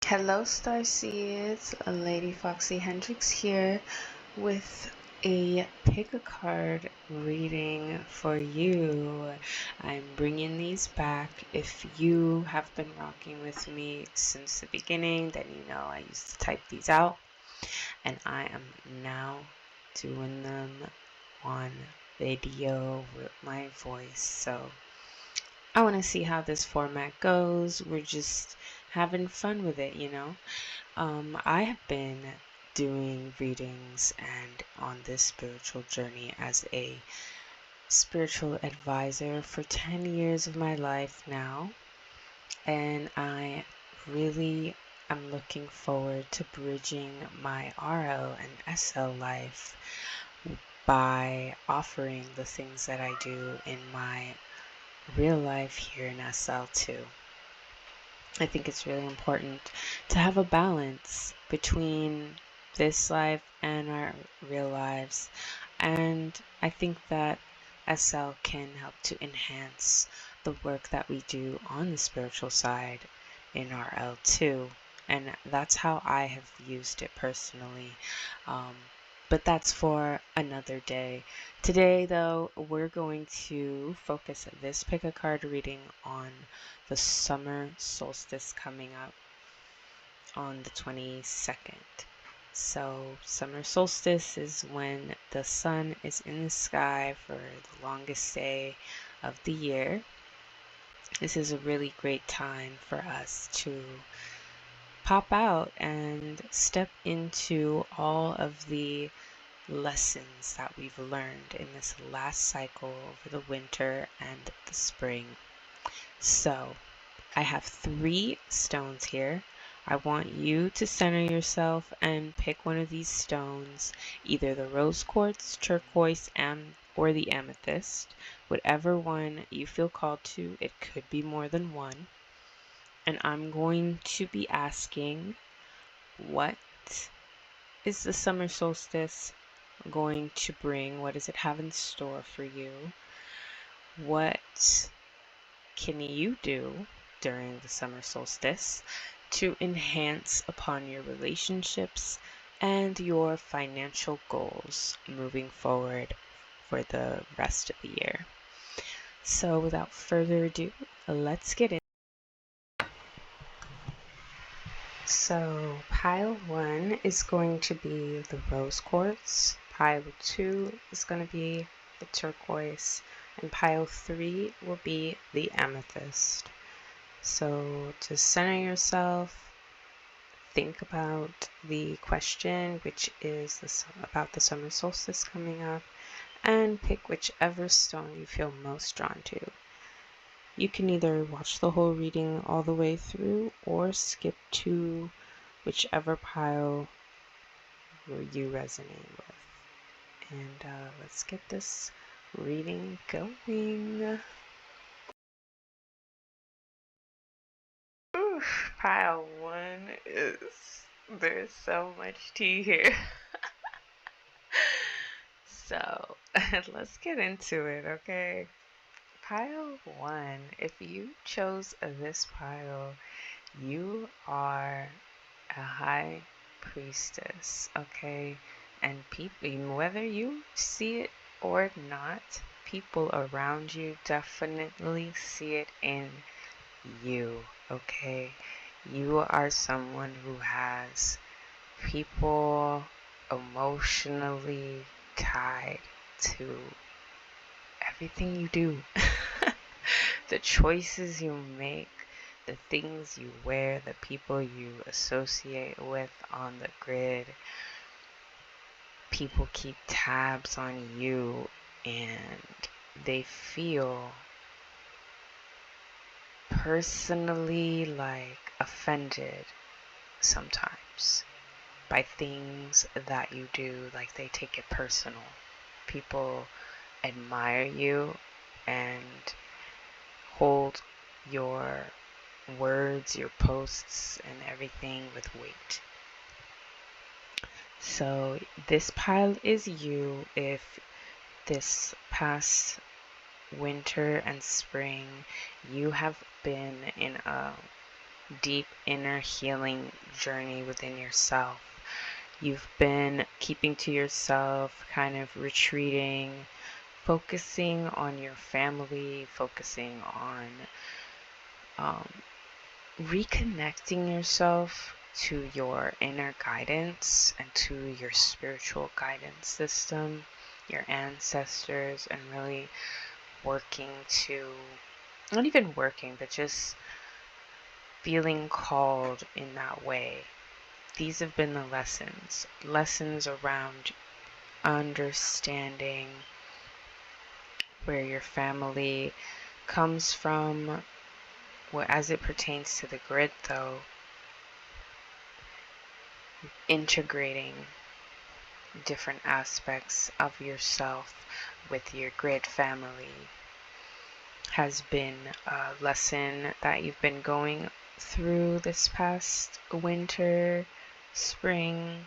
Hello, Starseeds. Lady Foxy Hendrix here with a pick a card reading for you. I'm bringing these back. If you have been rocking with me since the beginning, then you know I used to type these out, and I am now doing them on video with my voice. So I want to see how this format goes. We're just having fun with it, you know. I have been doing readings and on this spiritual journey as a spiritual advisor for 10 years of my life now, and I really am looking forward to bridging my RL and SL life by offering the things that I do in my real life here in SL too. I think it's really important to have a balance between this life and our real lives, and I think that SL can help to enhance the work that we do on the spiritual side in RL too, and that's how I have used it personally. But that's for another day. Today, though, we're going to focus this pick a card reading on the summer solstice coming up on the 22nd. So, summer solstice is when the sun is in the sky for the longest day of the year. This is a really great time for us to pop out and step into all of the lessons that we've learned in this last cycle over the winter and the spring. So I have 3 stones here. I want you to center yourself and pick one of these stones, either the rose quartz, turquoise, or the amethyst, whatever one you feel called to. It could be more than one. And I'm going to be asking, what is the summer solstice going to bring? What does it have in store for you? What can you do during the summer solstice to enhance upon your relationships and your financial goals moving forward for the rest of the year? So without further ado, let's get in. So pile 1 is going to be the rose quartz, pile 2 is going to be the turquoise, and pile 3 will be the amethyst. So to center yourself, think about the question, which is about the summer solstice coming up, and pick whichever stone you feel most drawn to. You can either watch the whole reading all the way through or skip to whichever pile you resonate with. And let's get this reading going. Oof, pile 1 there's so much tea here. So let's get into it, okay? Pile 1, if you chose this pile, you are a high priestess, okay? And people, whether you see it or not, people around you definitely see it in you, okay? You are someone who has people emotionally tied to everything you do. The choices you make, the things you wear, the people you associate with on the grid. People keep tabs on you and they feel personally offended sometimes by things that you do, like they take it personal. People admire you and hold your words, your posts, and everything with weight. So this pile is you if this past winter and spring you have been in a deep inner healing journey within yourself. You've been keeping to yourself, kind of retreating, focusing on your family, focusing on reconnecting yourself to your inner guidance and to your spiritual guidance system, your ancestors, and really working to, not even working, but just feeling called in that way. These have been the lessons around understanding where your family comes from. Well, as it pertains to the grid, though, integrating different aspects of yourself with your grid family has been a lesson that you've been going through this past winter, spring,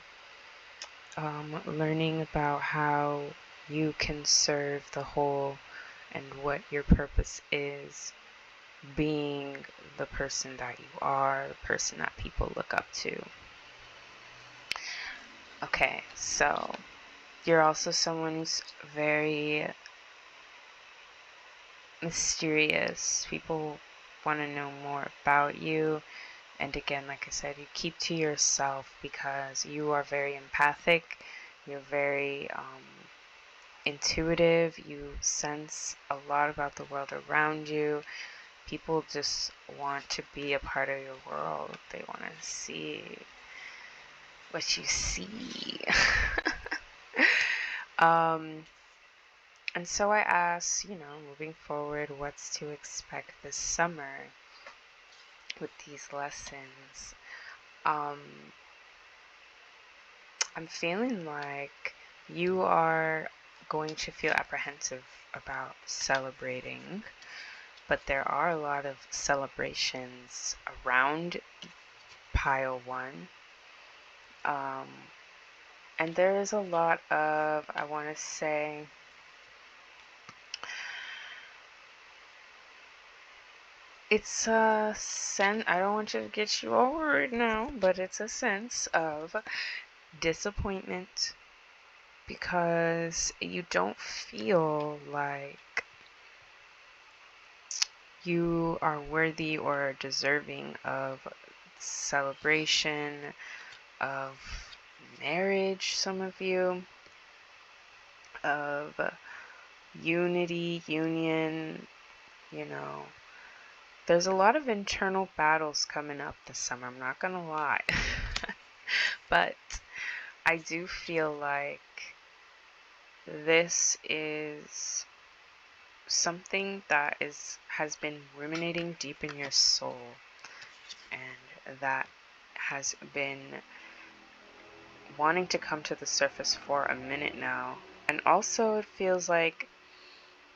learning about how you can serve the whole and what your purpose is, being the person that you are, the person that people look up to. Okay, so you're also someone who's very mysterious. People want to know more about you. And again, like I said, you keep to yourself because you are very empathic. You're very intuitive. You sense a lot about the world around you. People just want to be a part of your world. They want to see what you see. And so I asked, moving forward, what's to expect this summer with these lessons? I'm feeling like you are going to feel apprehensive about celebrating, but there are a lot of celebrations around pile 1. And there is a lot of, I want to say, it's a sense, I don't want you to get you all right now, but it's a sense of disappointment because you don't feel like you are worthy or deserving of celebration, of marriage, some of you, of unity, union, There's a lot of internal battles coming up this summer, I'm not gonna lie. But I do feel like this is something that has been ruminating deep in your soul, and that has been wanting to come to the surface for a minute now. And also it feels like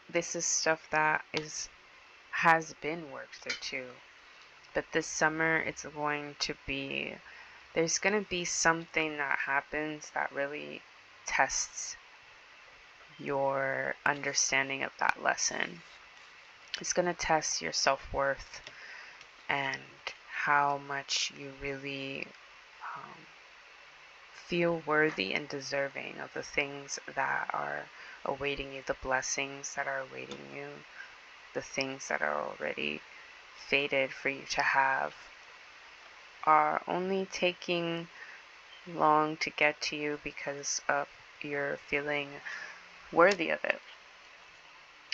this is stuff that has been worked through too. But this summer there's going to be something that happens that really tests your understanding of that lesson. It's going to test your self-worth and how much you really feel worthy and deserving of the things that are awaiting you, the blessings that are awaiting you, the things that are already fated for you to have are only taking long to get to you because of your feeling worthy of it.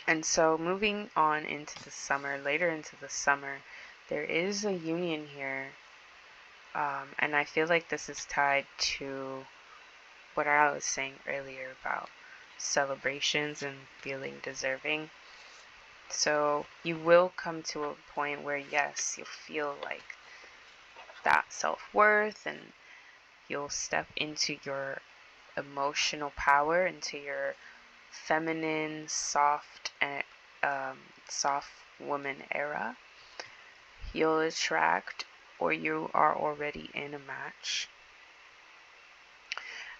And so moving on into the summer, later into the summer, there is a union here. And I feel like this is tied to what I was saying earlier about celebrations and feeling deserving. So you will come to a point where, yes, you'll feel like that self-worth, and you'll step into your emotional power, into your feminine, soft woman era. You'll attract, or you are already in a match.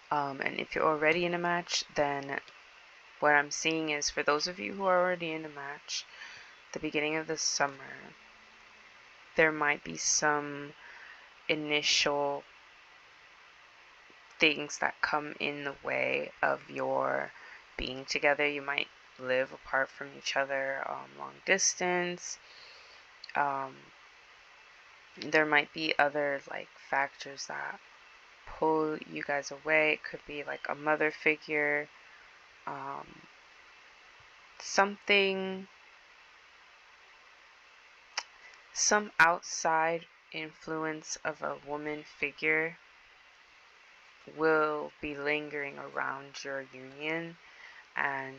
And if you're already in a match, then what I'm seeing is, for those of you who are already in a match, the beginning of the summer, there might be some initial things that come in the way of your being together. You might live apart from each other, long distance. There might be other like factors that pull you guys away. It could be like a mother figure, some outside influence of a woman figure will be lingering around your union, and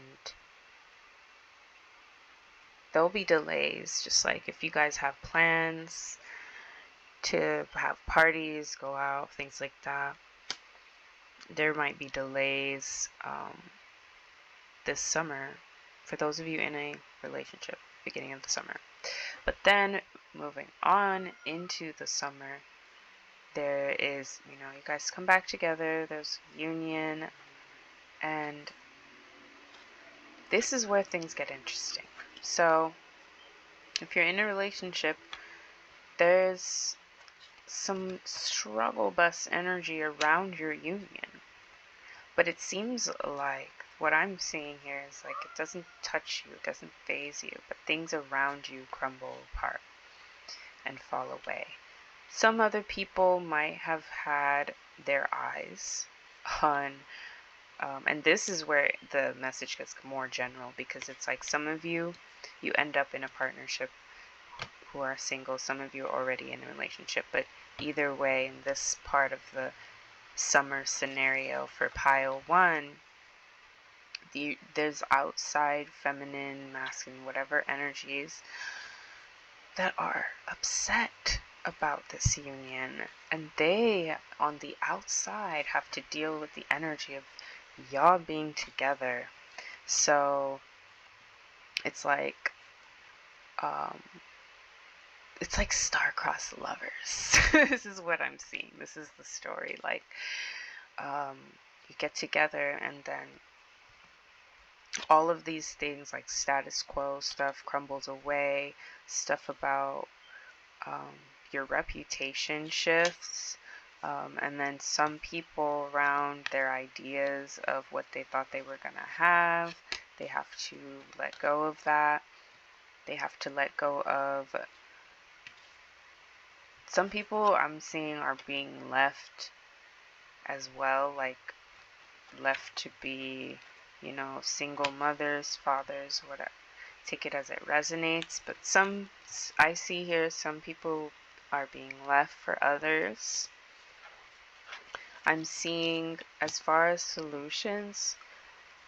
there'll be delays. Just like if you guys have plans to have parties, go out, things like that, there might be delays this summer for those of you in a relationship, beginning of the summer. But then moving on into the summer, there is, you guys come back together, there's union, and this is where things get interesting. So if you're in a relationship, there's some struggle bus energy around your union, but it seems like what I'm seeing here is like it doesn't touch you, it doesn't phase you, but things around you crumble apart and fall away. Some other people might have had their eyes on, and this is where the message gets more general, because it's like some of you end up in a partnership who are single, some of you are already in a relationship, but either way, in this part of the summer scenario for pile 1, there's outside feminine, masculine, whatever energies that are upset about this union, and they on the outside have to deal with the energy of y'all being together. So it's like star-crossed lovers. This is what I'm seeing. This is the story. Like you get together, and then all of these things like status quo stuff crumbles away. Stuff about your reputation shifts, and then some people around their ideas of what they thought they were gonna have, they have to let go of that. They have to let go of, some people I'm seeing are being left as well, like left to be, single mothers, fathers, whatever. Take it as it resonates, but I see here some people are being left for others. I'm seeing, as far as solutions,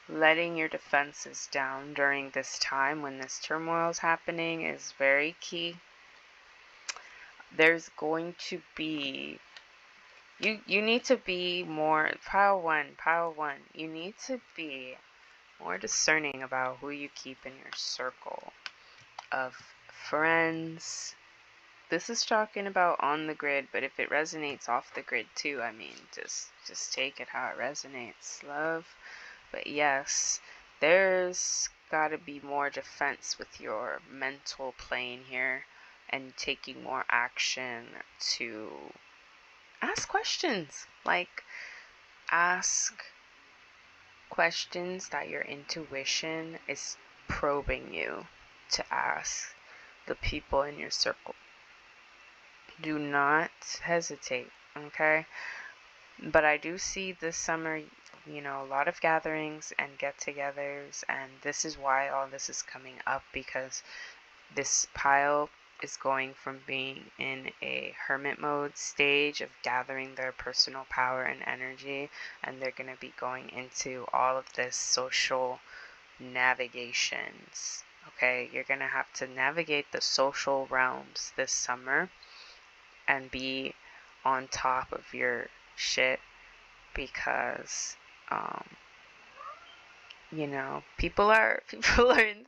letting your defenses down during this time when this turmoil is happening is very key. There's going to be, you need to be more, pile one, you need to be more discerning about who you keep in your circle of friends. This is talking about on the grid, but if it resonates off the grid too, I mean, just take it how it resonates, love. But yes, there's got to be more defense with your mental plane here, and taking more action to ask questions. Like, ask questions that your intuition is probing you to ask the people in your circle. Do not hesitate, okay? But I do see this summer, a lot of gatherings and get-togethers, and this is why all this is coming up, because this pile is going from being in a hermit mode stage of gathering their personal power and energy, and they're going to be going into all of this social navigations. Okay, you're going to have to navigate the social realms this summer and be on top of your shit, because people are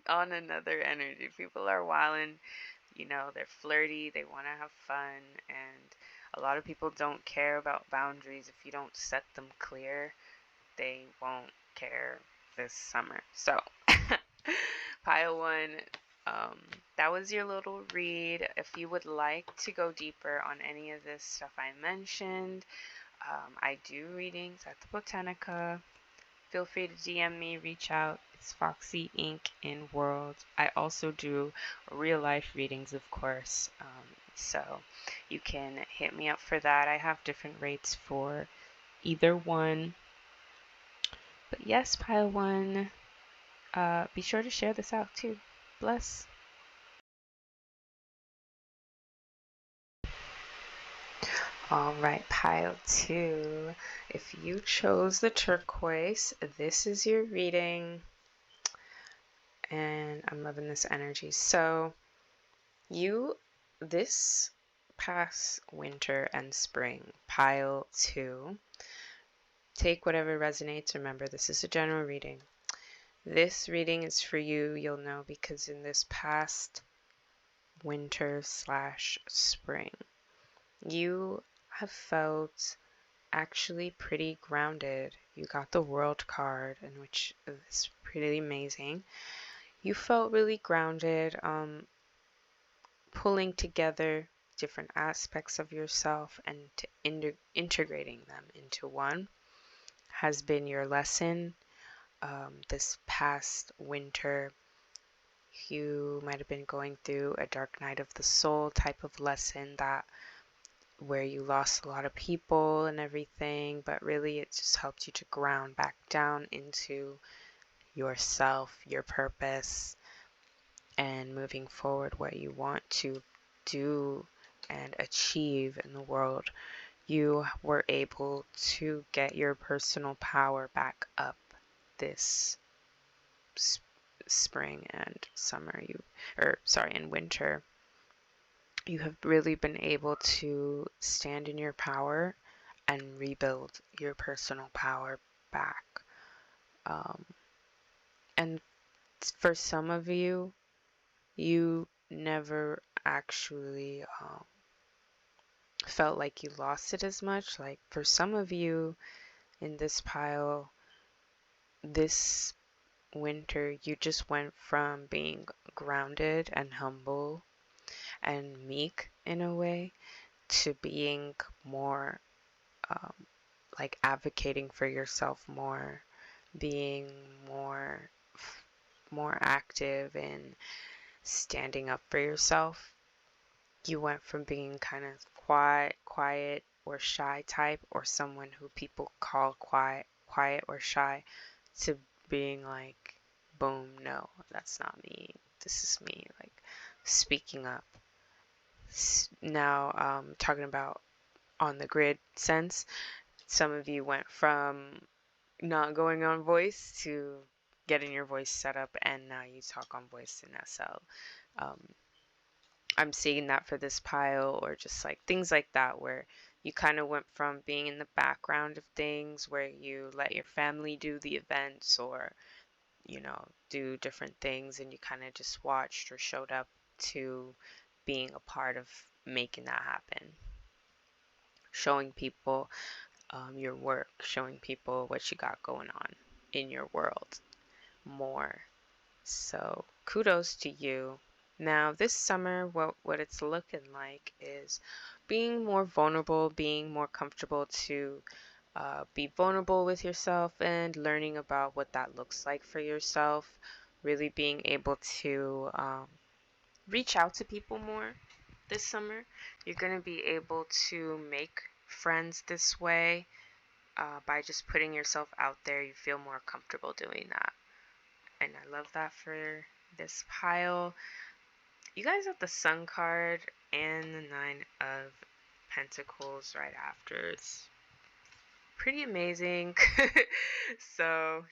on another energy. People are wilding, they're flirty, they want to have fun, and a lot of people don't care about boundaries. If you don't set them clear, they won't care this summer. So pile 1, that was your little read. If you would like to go deeper on any of this stuff I mentioned, I do readings at the Botanica. Feel free to DM me, reach out. It's Foxy Inc. in World. I also do real life readings, of course. So you can hit me up for that. I have different rates for either one. But yes, Pile One, be sure to share this out too. Bless. Alright, Pile 2. If you chose the turquoise, this is your reading. And I'm loving this energy. So, this past winter and spring, Pile 2, take whatever resonates. Remember, this is a general reading. This reading is for you, you'll know, because in this past winter/spring, you have felt actually pretty grounded. You got the World card, in which is pretty amazing. You felt really grounded, pulling together different aspects of yourself and integrating them into one has been your lesson. This past winter, you might have been going through a dark night of the soul type of lesson, that where you lost a lot of people and everything, but really it just helped you to ground back down into yourself, your purpose, and moving forward what you want to do and achieve in the world. You were able to get your personal power back up this spring and summer, and winter. You have really been able to stand in your power and rebuild your personal power back. And for some of you, you never actually felt like you lost it as much. Like for some of you in this pile, this winter, you just went from being grounded and humble and meek in a way to being more like advocating for yourself more, being more active in standing up for yourself. You went from being kind of quiet or shy type, or someone who people call quiet or shy, to being like, boom, no, that's not me. This is me, like speaking up. Now, talking about on the grid sense, some of you went from not going on voice to getting your voice set up, and now you talk on voice in SL. I'm seeing that for this pile, or just like things like that, where you kind of went from being in the background of things, where you let your family do the events or, do different things, and you kind of just watched or showed up, to being a part of making that happen. Showing people your work, showing people what you got going on in your world more. So kudos to you. Now this summer, what it's looking like is being more vulnerable, being more comfortable to be vulnerable with yourself, and learning about what that looks like for yourself. Really being able to reach out to people more this summer. You're going to be able to make friends this way by just putting yourself out there. You feel more comfortable doing that. And I love that for this pile. You guys have the Sun card and the Nine of Pentacles right after. It's pretty amazing. So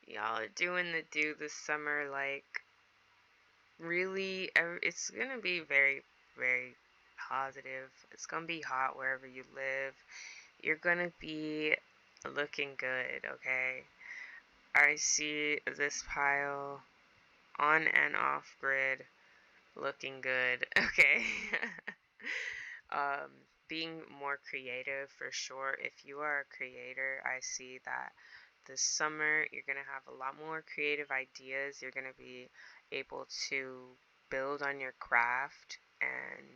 y'all are doing the do this summer. Like, really, it's gonna be very, very positive. It's gonna be hot wherever you live. You're gonna be looking good, okay? I see this pile on and off grid looking good, okay? Being more creative for sure. If you are a creator, I see that this summer, you're going to have a lot more creative ideas. You're going to be able to build on your craft, and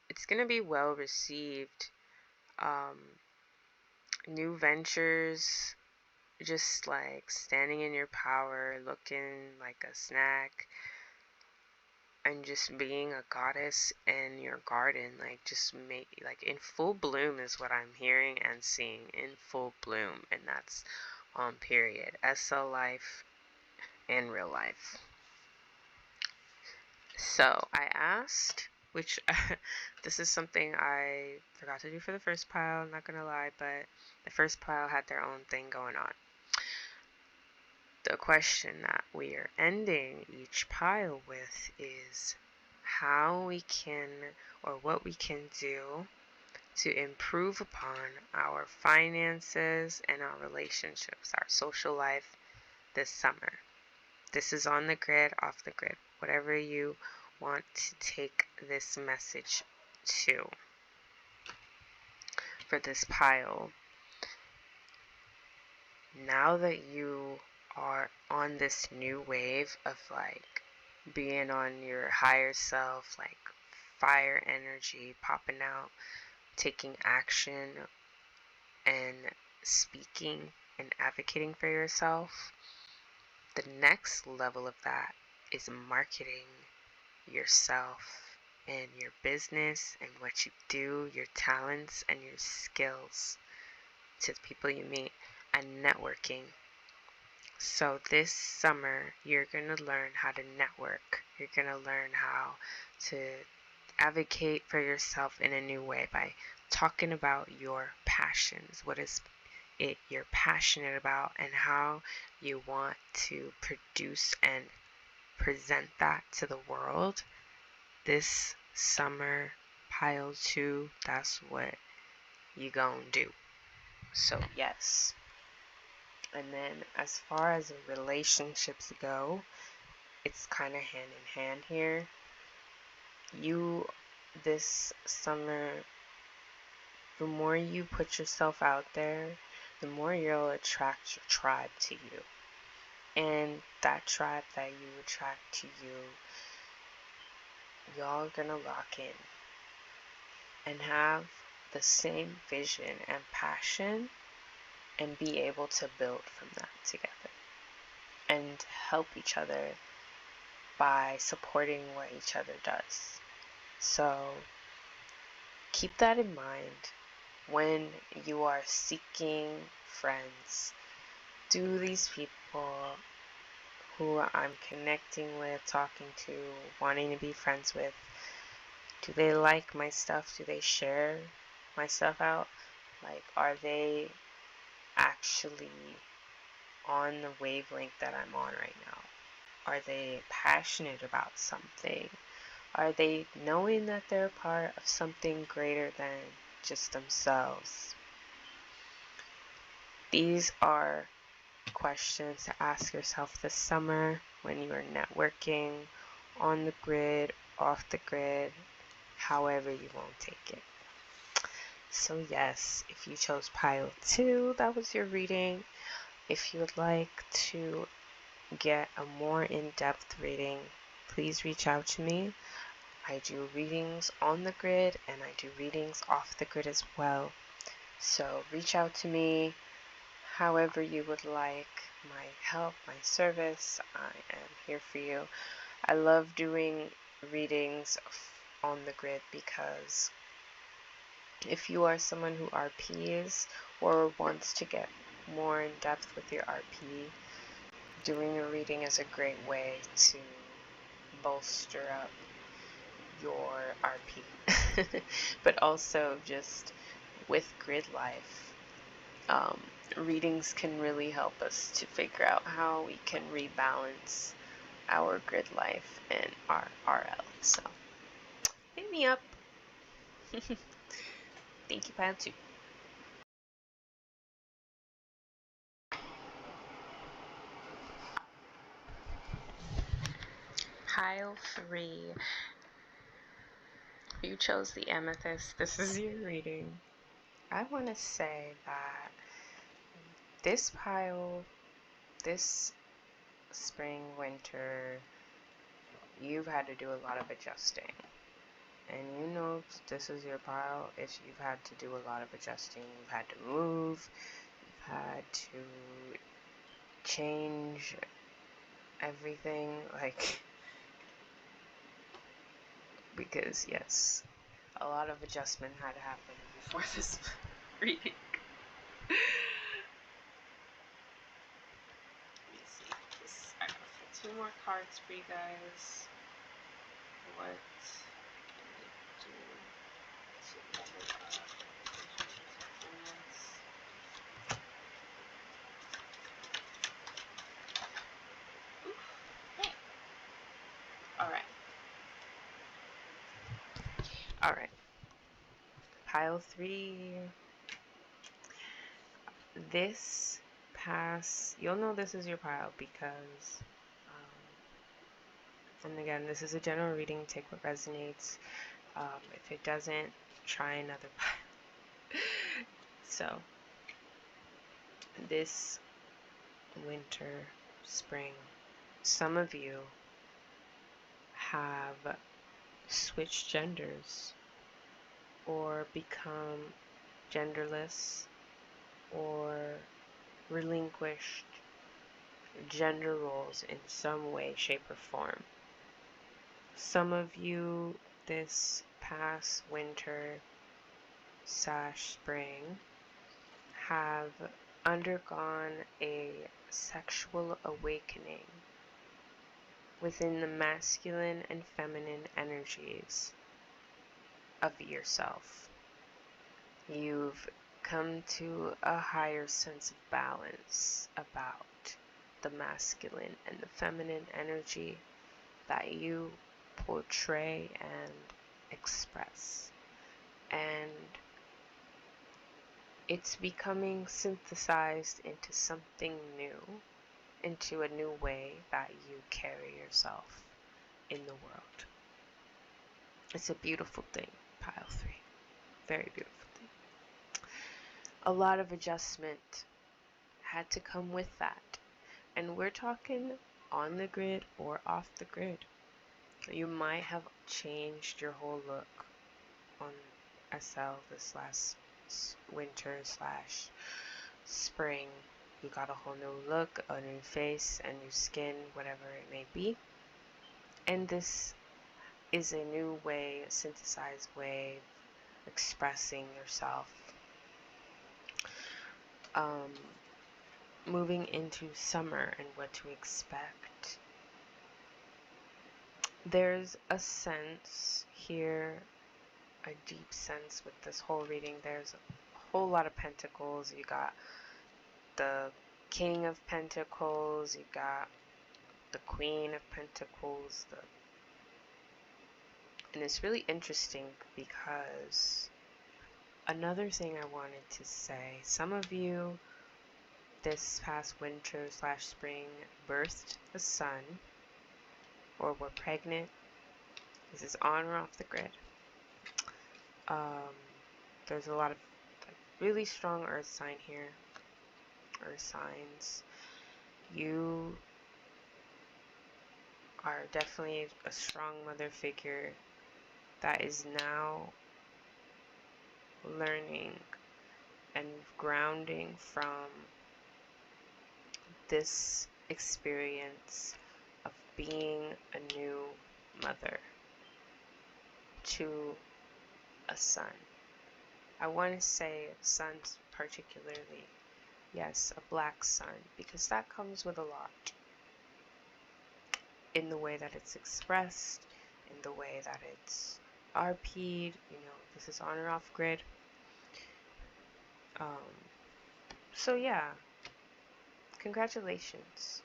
it's going to be well received. New ventures, just like standing in your power, looking like a snack, and just being a goddess in your garden, like just make, like in full bloom is what I'm hearing and seeing, in full bloom. And that's on period, SL life and real life. So I asked, which this is something I forgot to do for the first pile, I'm not gonna lie, but the first pile had their own thing going on. The question that we are ending each pile with is how we can, or what we can do to improve upon our finances and our relationships, our social life this summer. This is on the grid, off the grid, whatever you want to take this message to. For this pile, now that you are on this new wave of like being on your higher self, like fire energy popping out, taking action and speaking and advocating for yourself, the next level of that is marketing yourself and your business and what you do, your talents and your skills to the people you meet, and networking. So this summer, you're going to learn how to network. You're going to learn how to advocate for yourself in a new way by talking about your passions. What is it you're passionate about, and how you want to produce and present that to the world. This summer, pile 2, that's what you gonna do. So yes. And then as far as relationships go, it's kind of hand in hand here. This summer, the more you put yourself out there, the more you'll attract your tribe to you. And that tribe that you attract to you, y'all are gonna lock in and have the same vision and passion, and be able to build from that together and help each other by supporting what each other does. So keep that in mind when you are seeking friends. Do these people who I'm connecting with, talking to, wanting to be friends with, do they like my stuff? Do they share my stuff out? Like, are they actually on the wavelength that I'm on right now? Are they passionate about something? Are they knowing that they're part of something greater than just themselves? These are questions to ask yourself this summer when you are networking, on the grid, off the grid, however you want to take it. So yes, if you chose pile 2, that was your reading. If you would like to get a more in-depth reading, please reach out to me. I do readings on the grid and I do readings off the grid as well. So reach out to me however you would like my help, my service. I am here for you. I love doing readings on the grid because if you are someone who RPs or wants to get more in depth with your RP, doing a reading is a great way to bolster up your RP. But also just with grid life, readings can really help us to figure out how we can rebalance our grid life and our RL. So hit me up. Thank you, pile 2. Pile 3. You chose the amethyst. This is your reading. I want to say that This pile, this spring, winter, you've had to do a lot of adjusting. And you know this is your pile if you've had to do a lot of adjusting. You've had to move, you've had to change everything, like, because yes, a lot of adjustment had to happen before this reading. Let me see. I got 2 more cards for you guys. What can I do to level up relationships performance? Hey. Alright. Pile 3. This pass, you'll know this is your pile because, and again, this is a general reading, take what resonates. If it doesn't, try another pile. So, this winter, spring, some of you have switched genders or become genderless or relinquished gender roles in some way, shape, or form. Some of you this past winter / spring have undergone a sexual awakening within the masculine and feminine energies of yourself. You've come to a higher sense of balance about the masculine and the feminine energy that you portray and express. And it's becoming synthesized into something new, into a new way that you carry yourself in the world. It's a beautiful thing, pile 3. Very beautiful thing. A lot of adjustment had to come with that. And we're talking on the grid or off the grid. You might have changed your whole look on SL this last winter / spring. You got a whole new look, a new face, a new skin, whatever it may be. And this is a new way, a synthesized way of expressing yourself. Moving into summer and what to expect. There's a sense here, a deep sense with this whole reading. There's a whole lot of pentacles. You got the King of Pentacles, you got the Queen of Pentacles, and it's really interesting because another thing I wanted to say, some of you this past winter / spring birthed a son or were pregnant. This is on or off the grid. There's a lot of really strong earth sign here. Earth signs. You are definitely a strong mother figure that is now learning and grounding from this experience of being a new mother to a son. I want to say sons particularly. Yes, a black son, because that comes with a lot. In the way that it's expressed, in the way that it's RP'd, this is on or off grid. So yeah, congratulations.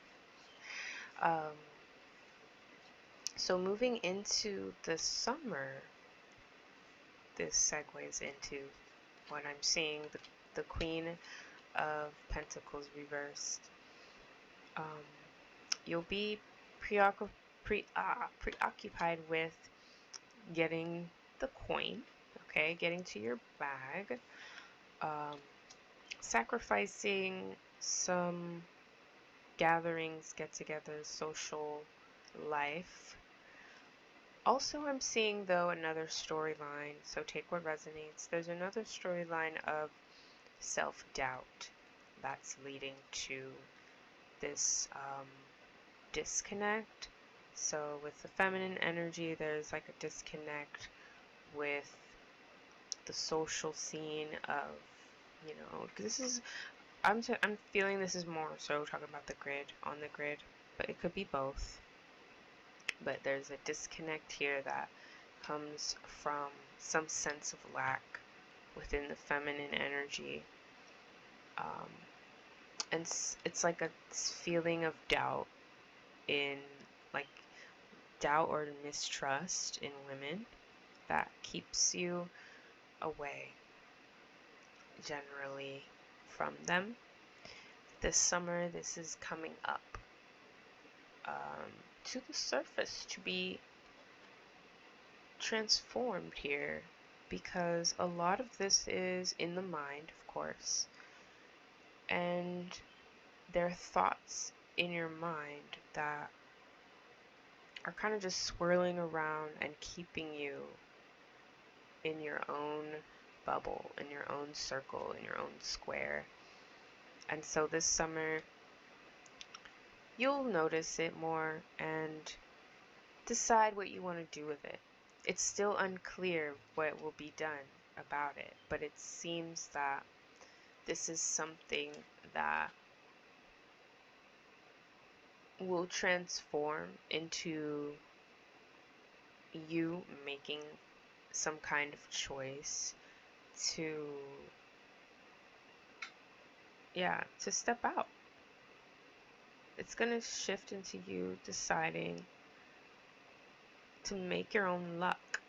So moving into the summer, this segues into what I'm seeing, the Queen of Pentacles reversed. You'll be preoccupied with getting the coin, okay, getting to your bag, sacrificing some gatherings, get-togethers, social life. Also, I'm seeing, though, another storyline, so take what resonates. There's another storyline of self-doubt that's leading to this disconnect. So with the feminine energy, there's like a disconnect with the social scene of, you know, because this is, I'm feeling this is more so talking about the grid, on the grid, but it could be both. But there's a disconnect here that comes from some sense of lack within the feminine energy. And it's like a feeling of doubt like doubt or mistrust in women that keeps you away generally from them. This summer, this is coming up to the surface to be transformed here, because a lot of this is in the mind, of course, and there are thoughts in your mind that are kind of just swirling around and keeping you in your own bubble, in your own circle, in your own square. And so this summer, you'll notice it more and decide what you want to do with it. It's still unclear what will be done about it, but it seems that this is something that will transform into you making some kind of choice to step out. It's going to shift into you deciding to make your own luck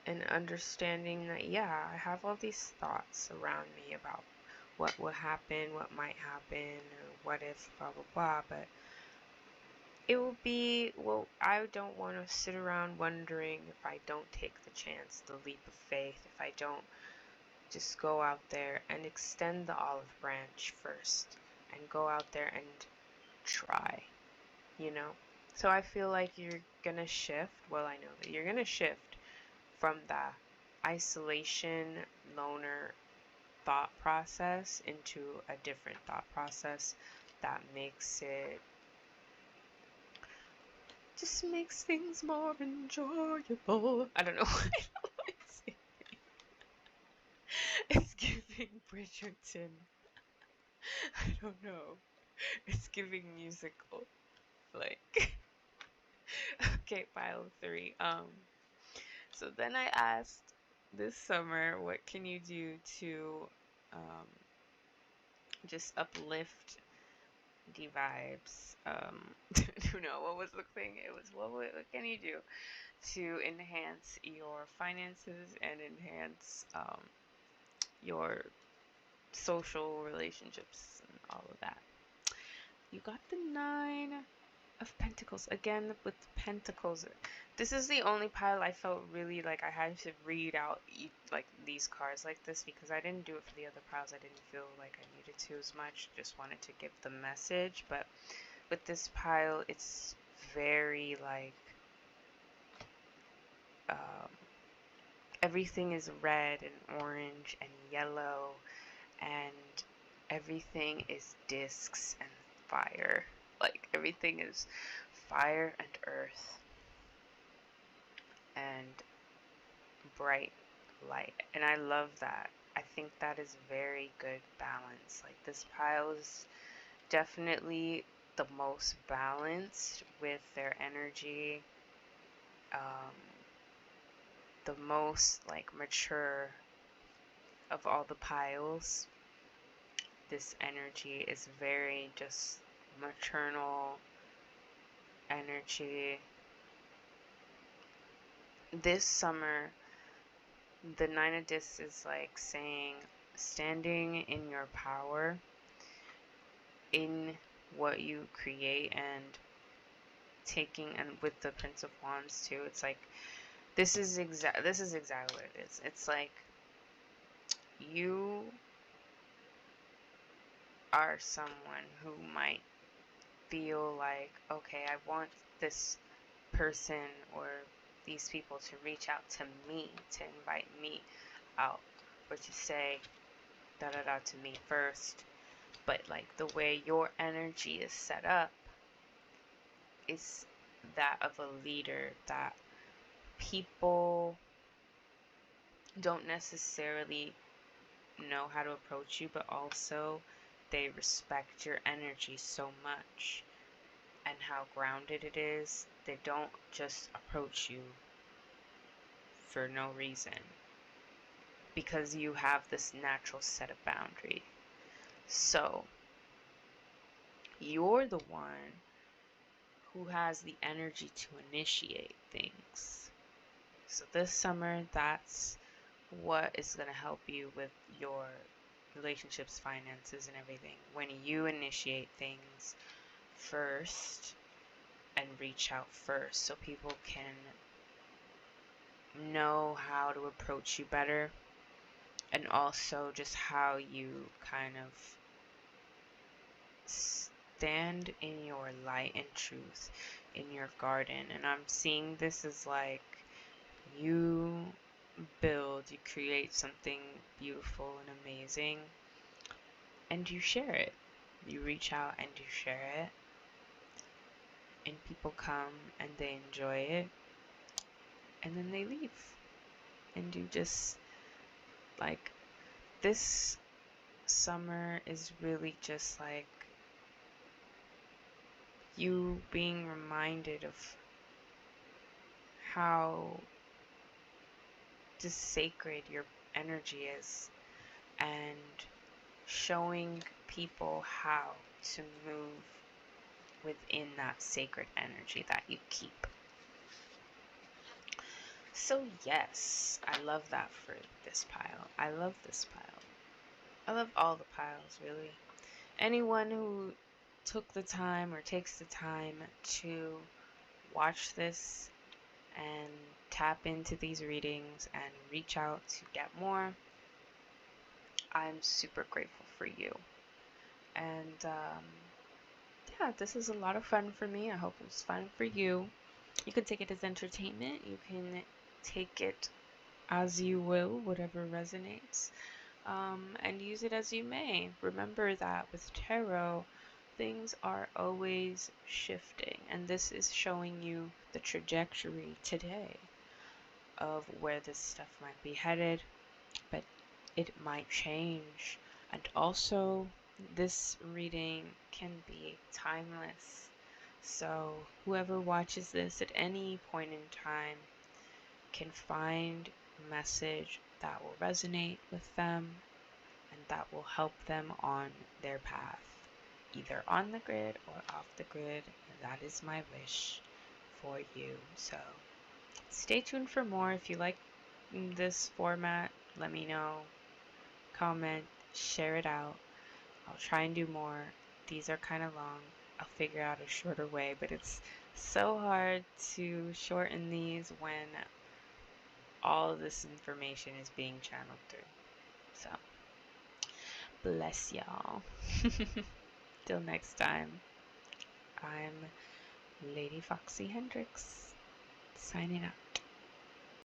and understanding that, I have all these thoughts around me about what will happen, what might happen, or what if, blah, blah, blah, but it will be, I don't want to sit around wondering if I don't take the chance, the leap of faith, if I don't just go out there and extend the olive branch first and go out there and try, you know? So I feel like you're gonna shift, I know that you're gonna shift from the isolation, loner thought process into a different thought process that makes things more enjoyable. I don't know why I like saying it. It's giving Bridgerton. I don't know. It's giving musical. Like, okay, pile 3. So then I asked this summer, what can you do to just uplift the vibes? What was the thing? It was, what can you do to enhance your finances and enhance your social relationships and all of that? You got the 9 of Pentacles. Again, with the Pentacles. This is the only pile I felt really like I had to read out like these cards like this, because I didn't do it for the other piles. I didn't feel like I needed to as much. Just wanted to give the message. But with this pile, it's very like everything is red and orange and yellow, and everything is discs and fire. Like, everything is fire and earth and bright light. And I love that. I think that is very good balance. Like, this pile is definitely the most balanced with their energy. The most, like, mature of all the piles. This energy is very just maternal energy. This summer, the 9 of Discs is like saying standing in your power, in what you create, and taking, and with the Prince of Wands too, it's like this is exactly what it is. It's like you are someone who might feel like, okay, I want this person or these people to reach out to me, to invite me out, or to say da da da to me first. But like the way your energy is set up is that of a leader, that people don't necessarily know how to approach you, but also they respect your energy so much and how grounded it is. They don't just approach you for no reason, because you have this natural set of boundary. So you're the one who has the energy to initiate things. So this summer, that's what is going to help you with your relationships, finances, and everything. When you initiate things first and reach out first, so people can know how to approach you better, and also just how you kind of stand in your light and truth in your garden. And I'm seeing this as like you build, you create something beautiful and amazing, and you share it. You reach out and you share it, and people come and they enjoy it, and then they leave. And you just, like, this summer is really just like you being reminded of how just sacred your energy is, and showing people how to move within that sacred energy that you keep. So yes, I love that for this pile. I love this pile. I love all the piles, really. Anyone who took the time or takes the time to watch this and tap into these readings and reach out to get more, I'm super grateful for you. And yeah, this is a lot of fun for me. I hope it was fun for you. You can take it as entertainment. You can take it as you will, whatever resonates, and use it as you may. Remember that with tarot, things are always shifting, and this is showing you the trajectory today of where this stuff might be headed, but it might change. And also, this reading can be timeless. So whoever watches this at any point in time can find a message that will resonate with them and that will help them on their path, either on the grid or off the grid. That is my wish for you. So stay tuned for more. If you like this format, let me know. Comment, share it out. I'll try and do more. These are kind of long. I'll figure out a shorter way, but it's so hard to shorten these when all of this information is being channeled through. So, bless y'all. Till next time, I'm Lady Foxy Hendrix, signing out.